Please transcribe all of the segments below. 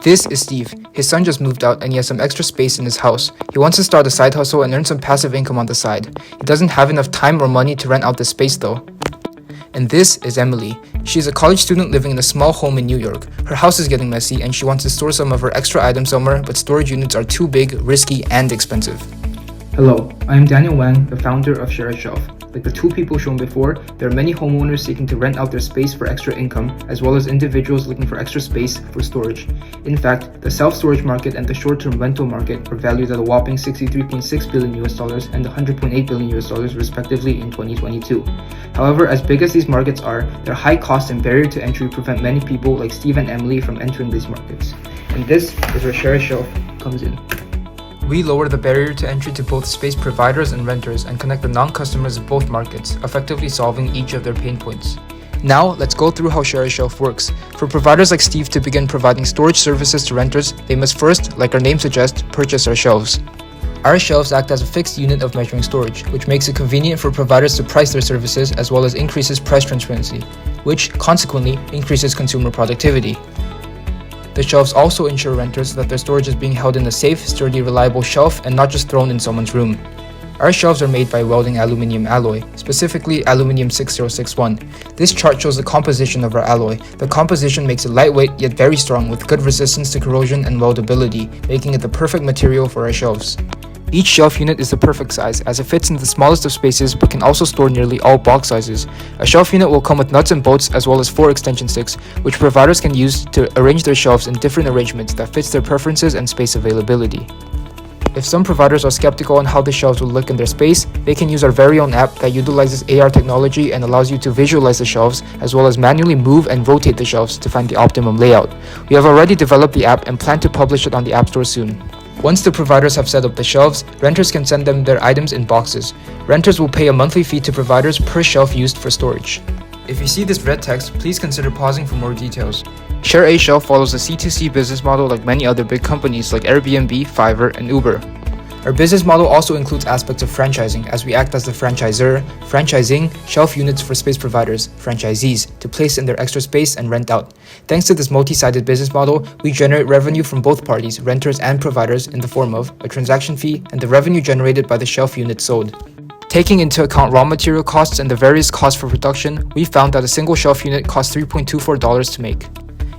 This is Steve. His son just moved out and he has some extra space in his house. He wants to start a side hustle and earn some passive income on the side. He doesn't have enough time or money to rent out this space though. And this is Emily. She's a college student living in a small home in New York. Her house is getting messy and she wants to store some of her extra items somewhere, but storage units are too big, risky, and expensive. Hello, I am Daniel Wang, the founder of Share a Shelf. Like the two people shown before, there are many homeowners seeking to rent out their space for extra income, as well as individuals looking for extra space for storage. In fact, the self-storage market and the short-term rental market were valued at a whopping $63.6 billion and $100.8 billion respectively in 2022. However, as big as these markets are, their high cost and barrier to entry prevent many people like Steve and Emily from entering these markets. And this is where Share a Shelf comes in. We lower the barrier to entry to both space providers and renters and connect the non-customers of both markets, effectively solving each of their pain points. Now, let's go through how Share a Shelf works. For providers like Steve to begin providing storage services to renters, they must first, like our name suggests, purchase our shelves. Our shelves act as a fixed unit of measuring storage, which makes it convenient for providers to price their services as well as increases price transparency, which consequently increases consumer productivity. The shelves also ensure renters that their storage is being held in a safe, sturdy, reliable shelf and not just thrown in someone's room. Our shelves are made by welding aluminum alloy, specifically aluminum 6061. This chart shows the composition of our alloy. The composition makes it lightweight yet very strong with good resistance to corrosion and weldability, making it the perfect material for our shelves. Each shelf unit is the perfect size as it fits in the smallest of spaces but can also store nearly all box sizes. A shelf unit will come with nuts and bolts as well as 4 extension sticks, which providers can use to arrange their shelves in different arrangements that fits their preferences and space availability. If some providers are skeptical on how the shelves will look in their space, they can use our very own app that utilizes AR technology and allows you to visualize the shelves as well as manually move and rotate the shelves to find the optimum layout. We have already developed the app and plan to publish it on the App Store soon. Once the providers have set up the shelves, renters can send them their items in boxes. Renters will pay a monthly fee to providers per shelf used for storage. If you see this red text, please consider pausing for more details. Share a Shelf follows a C2C business model like many other big companies like Airbnb, Fiverr, and Uber. Our business model also includes aspects of franchising, as we act as the franchisor, franchising shelf units for space providers, franchisees, to place in their extra space and rent out. Thanks to this multi-sided business model, we generate revenue from both parties, renters and providers, in the form of a transaction fee and the revenue generated by the shelf units sold. Taking into account raw material costs and the various costs for production, we found that a single shelf unit costs $3.24 to make.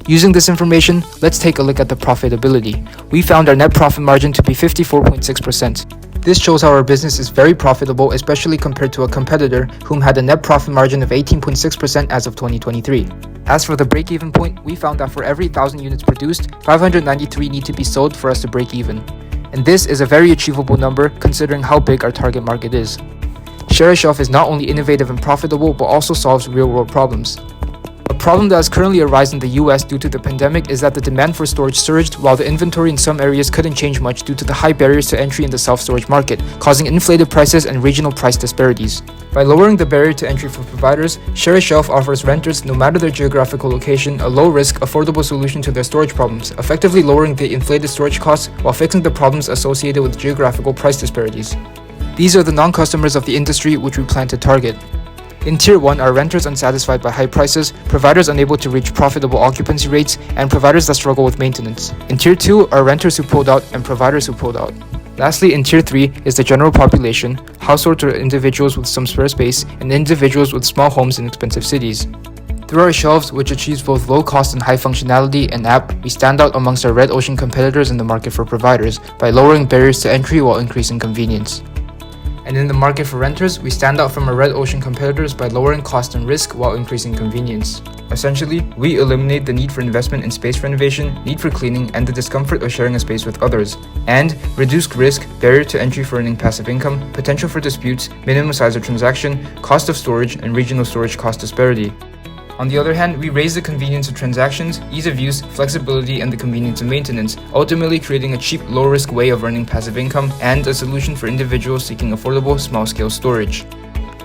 Using this information, let's take a look at the profitability. We found our net profit margin to be 54.6%. This shows how our business is very profitable, especially compared to a competitor whom had a net profit margin of 18.6% as of 2023. As for the break-even point, we found that for every 1,000 units produced, 593 need to be sold for us to break even. And this is a very achievable number considering how big our target market is. Share a Shelf is not only innovative and profitable, but also solves real-world problems. A problem that has currently arisen in the US due to the pandemic is that the demand for storage surged while the inventory in some areas couldn't change much due to the high barriers to entry in the self-storage market, causing inflated prices and regional price disparities. By lowering the barrier to entry for providers, Share a Shelf offers renters, no matter their geographical location, a low-risk, affordable solution to their storage problems, effectively lowering the inflated storage costs while fixing the problems associated with geographical price disparities. These are the non-customers of the industry which we plan to target. In Tier 1 are renters unsatisfied by high prices, providers unable to reach profitable occupancy rates, and providers that struggle with maintenance. In Tier 2 are renters who pulled out and providers who pulled out. Lastly, in Tier 3 is the general population, households or individuals with some spare space, and individuals with small homes in expensive cities. Through our shelves, which achieves both low cost and high functionality, and app, we stand out amongst our red ocean competitors in the market for providers by lowering barriers to entry while increasing convenience. And in the market for renters, we stand out from our red ocean competitors by lowering cost and risk while increasing convenience. Essentially, we eliminate the need for investment in space renovation, need for cleaning, and the discomfort of sharing a space with others, and reduced risk, barrier to entry for earning passive income, potential for disputes, minimum size of transaction, cost of storage, and regional storage cost disparity. On the other hand, we raise the convenience of transactions, ease of use, flexibility, and the convenience of maintenance, ultimately creating a cheap, low-risk way of earning passive income and a solution for individuals seeking affordable, small-scale storage.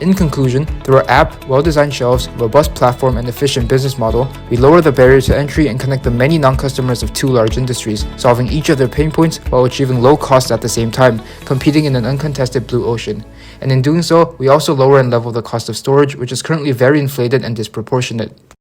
In conclusion, through our app, well-designed shelves, robust platform, and efficient business model, we lower the barrier to entry and connect the many non-customers of two large industries, solving each of their pain points while achieving low costs at the same time, competing in an uncontested blue ocean. And in doing so, we also lower and level the cost of storage, which is currently very inflated and disproportionate.